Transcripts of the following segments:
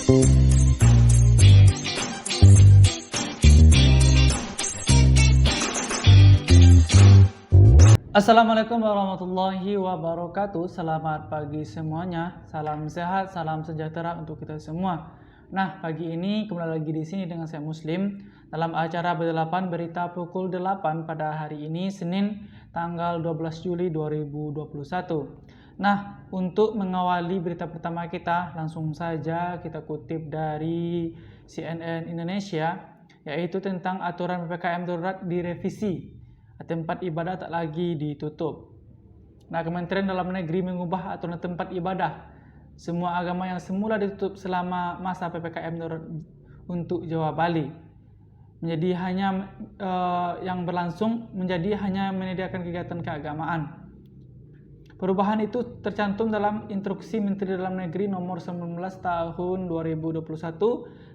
Assalamualaikum warahmatullahi wabarakatuh. Selamat pagi semuanya. Salam sehat, salam sejahtera untuk kita semua. Nah, pagi ini kembali lagi di sini dengan saya Muslim dalam acara B8 Berita pukul 8 pada hari ini Senin tanggal 12 Juli 2021. Nah, untuk mengawali berita pertama kita, langsung saja kita kutip dari CNN Indonesia, yaitu tentang aturan PPKM darurat direvisi. Tempat ibadah tak lagi ditutup. Nah, Kementerian Dalam Negeri mengubah aturan tempat ibadah semua agama yang semula ditutup selama masa PPKM darurat untuk Jawa Bali menjadi hanya yang berlangsung menjadi hanya menyediakan kegiatan keagamaan. Perubahan itu tercantum dalam Instruksi Menteri Dalam Negeri nomor 19 tahun 2021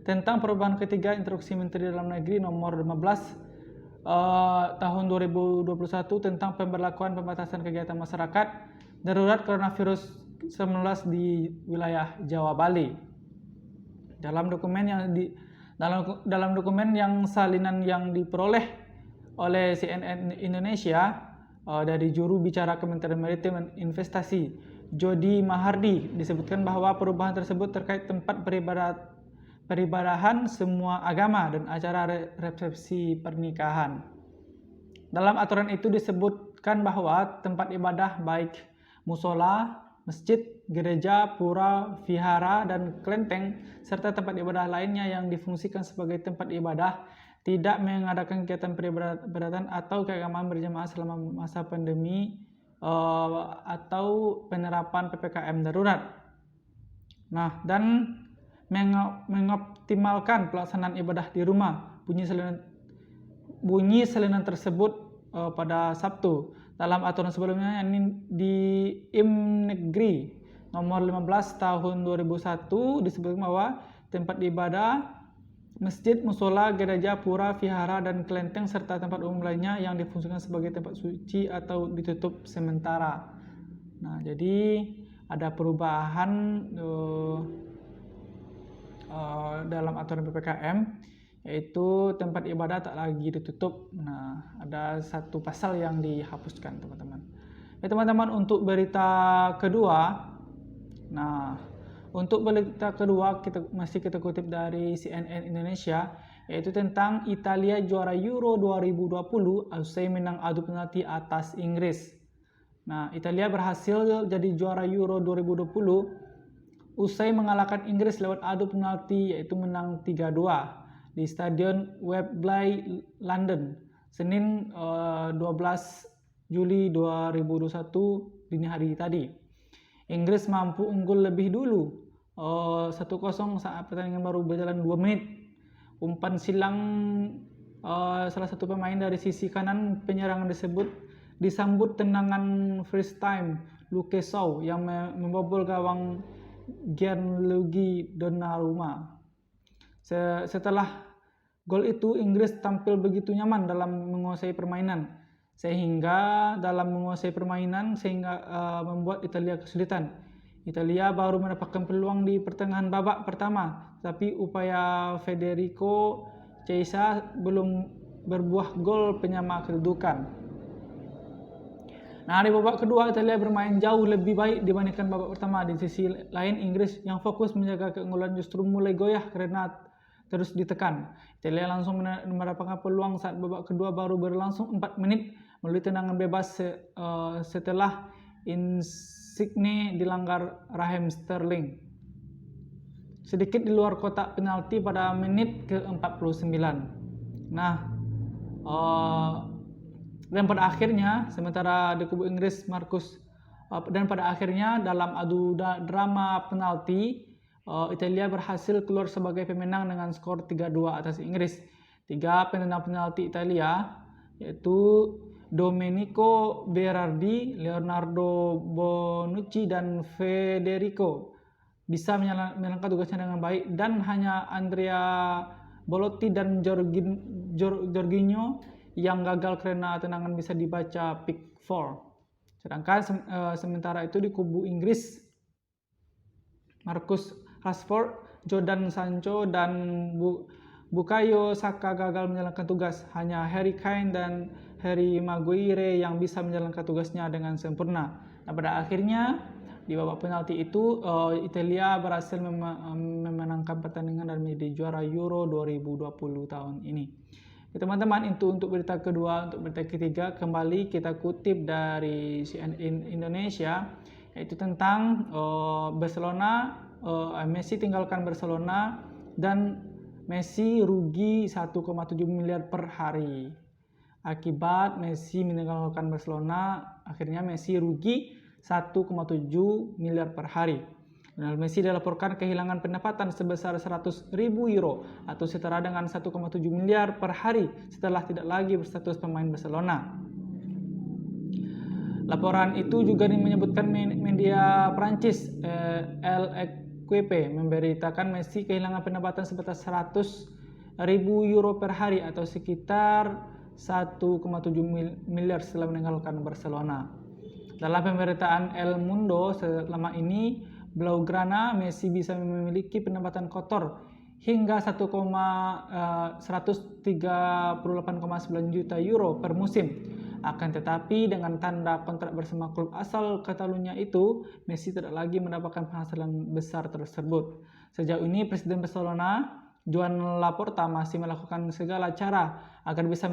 tentang perubahan ketiga Instruksi Menteri Dalam Negeri nomor 15 tahun 2021 tentang pemberlakuan pembatasan kegiatan masyarakat darurat coronavirus 19 di wilayah Jawa Bali. Dalam dokumen yang salinan yang diperoleh oleh CNN Indonesia dari juru bicara Kementerian Maritim dan Investasi Jody Mahardi disebutkan bahwa perubahan tersebut terkait tempat peribadahan semua agama dan acara resepsi pernikahan. Dalam aturan itu disebutkan bahwa tempat ibadah baik musola, masjid, gereja, pura, vihara, dan kelenteng serta tempat ibadah lainnya yang difungsikan sebagai tempat ibadah tidak mengadakan kegiatan peribadatan atau keagamaan berjamaah selama masa pandemi atau penerapan PPKM darurat. Nah, dan mengoptimalkan pelaksanaan ibadah di rumah. Bunyi salinan tersebut pada Sabtu. Dalam aturan sebelumnya di Im.Negeri nomor 15 tahun 2001 disebutkan bahwa tempat ibadah, masjid, musola, gereja, pura, vihara, dan kelenteng serta tempat umum lainnya yang difungsikan sebagai tempat suci atau ditutup sementara. Nah, jadi ada perubahan dalam aturan PPKM, yaitu tempat ibadah tak lagi ditutup. Nah, ada satu pasal yang dihapuskan, teman-teman. Ya, teman-teman, untuk berita kedua. Nah, untuk berita kedua kita kutip dari CNN Indonesia, yaitu tentang Italia juara Euro 2020 usai menang adu penalti atas Inggris. Nah, Italia berhasil jadi juara Euro 2020 usai mengalahkan Inggris lewat adu penalti, yaitu menang 3-2 di Stadion Wembley, London, Senin 12 Juli 2021 dini hari tadi. Inggris mampu unggul lebih dulu 1-0 saat pertandingan baru berjalan 2 menit. Umpan silang salah satu pemain dari sisi kanan penyerangan tersebut disambut tendangan first time Luke Shaw yang membobol gawang Gianluigi Donnarumma. Setelah gol itu, Inggris tampil begitu nyaman dalam menguasai permainan sehingga membuat Italia kesulitan. Italia baru mendapatkan peluang di pertengahan babak pertama, tapi upaya Federico Chiesa belum berbuah gol penyama kedudukan. Nah, di babak kedua Italia bermain jauh lebih baik dibandingkan babak pertama. Di sisi lain, Inggris yang fokus menjaga keunggulan justru mulai goyah karena terus ditekan. Italia langsung mendapatkan peluang saat babak kedua baru berlangsung 4 menit melalui tendangan bebas setelah Insigne dilanggar Raheem Sterling sedikit di luar kotak penalti pada menit ke-49. Nah, dan pada akhirnya dalam adu drama penalti Italia berhasil keluar sebagai pemenang dengan skor 3-2 atas Inggris. 3 penendang penalti Italia, yaitu Domenico Berardi, Leonardo Bonucci, dan Federico, bisa menjalankan tugasnya dengan baik, dan hanya Andrea Belotti dan Jorginho yang gagal karena tendangan bisa dibaca pick 4. Sedangkan sementara itu di kubu Inggris, Marcus Rashford, Jadon Sancho, dan Bukayo Saka gagal menjalankan tugas. Hanya Harry Kane dan Harry Maguire yang bisa menjalankan tugasnya dengan sempurna. Nah, pada akhirnya di babak penalti itu Italia berhasil memenangkan pertandingan dan menjadi juara Euro 2020 tahun ini. Ya, teman-teman, itu untuk berita kedua. Untuk berita ketiga kembali kita kutip dari CNN Indonesia, yaitu tentang Barcelona, Messi tinggalkan Barcelona dan Messi rugi 1,7 miliar per hari. Akibat Messi meninggalkan Barcelona, akhirnya Messi rugi 1,7 miliar per hari. Lionel Messi dilaporkan kehilangan pendapatan sebesar 100.000 euro atau setara dengan 1,7 miliar per hari setelah tidak lagi berstatus pemain Barcelona. Laporan itu juga menyebutkan media Prancis L'Equipe memberitakan Messi kehilangan pendapatan sebesar 100.000 euro per hari atau sekitar 1,7 miliar setelah meninggalkan Barcelona. Dalam pemberitaan El Mundo, selama ini Blaugrana Messi bisa memiliki pendapatan kotor hingga 138,9 juta euro per musim. Akan tetapi dengan tanda kontrak bersama klub asal Catalunya itu, Messi tidak lagi mendapatkan penghasilan besar tersebut. Sejauh ini Presiden Barcelona, Joan Laporta, masih melakukan segala cara agar bisa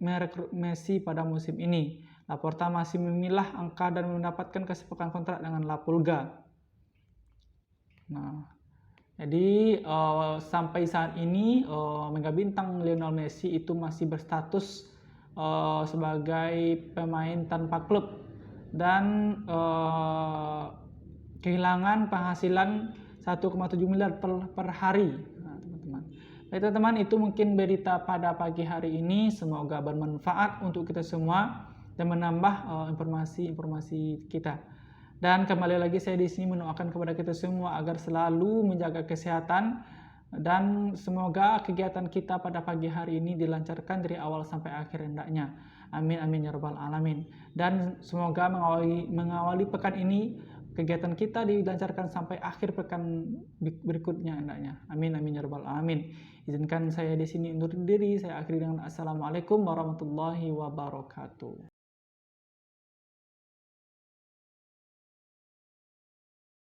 merekrut Messi pada musim ini. Laporta masih memilah angka dan mendapatkan kesepakatan kontrak dengan La Pulga. Nah, jadi sampai saat ini mega bintang Lionel Messi itu masih berstatus sebagai pemain tanpa klub dan kehilangan penghasilan 1,7 miliar per hari. Nah, teman-teman. Baik teman-teman, itu mungkin berita pada pagi hari ini. Semoga bermanfaat untuk kita semua dan menambah informasi-informasi kita. Dan kembali lagi saya di sini mendoakan kepada kita semua agar selalu menjaga kesehatan dan semoga kegiatan kita pada pagi hari ini dilancarkan dari awal sampai akhir hendaknya. Amin amin ya rabbal alamin. Dan semoga mengawali pekan ini kegiatan kita dilancarkan sampai akhir pekan berikutnya hendaknya. Amin amin ya rabbal alamin. Izinkan saya di sini undur diri. Saya akhiri dengan assalamualaikum warahmatullahi wabarakatuh.